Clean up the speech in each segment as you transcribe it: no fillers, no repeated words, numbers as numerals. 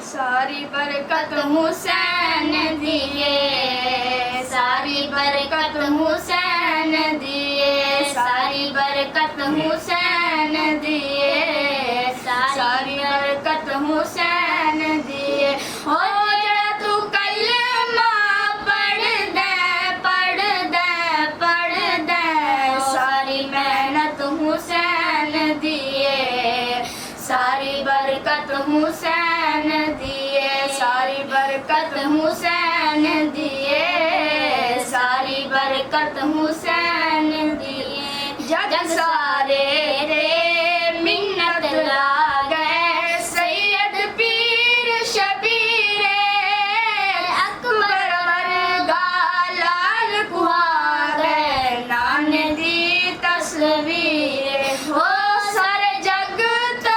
सारी बरकत हुसैन दिए, सारी बरकत हुसैन दिए, सारी बरकत हुसैन दिए, सारी बरकत हुसैन दिए। हो जरा तू कलमा पढ़ दे, पढ़ दे, पढ़ दे, सारी मेहनत हुसैन दिए, सारी बरकत हुसैन दिए, सारी बरकत हुसैन दिए, सारी बरकत हुसैन दिए। जग सारे रे मिन्नत लागे सैयद पीर शबीरे, अकबर वर्गा लाल कुहारे नाने दी तस्वीर। हो सारे जग तो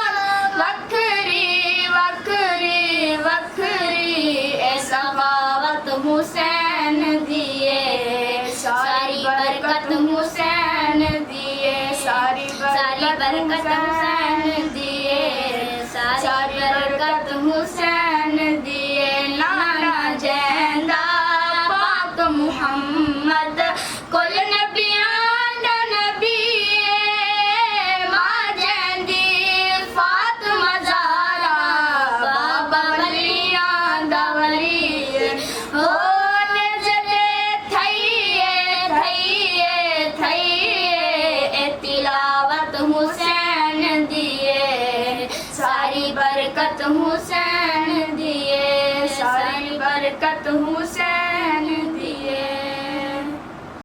वखरी वखरी वखरी ए सखावत हुसैन दिए, सारी बरकत हुसैन दिए, सारी बरकत हुसैन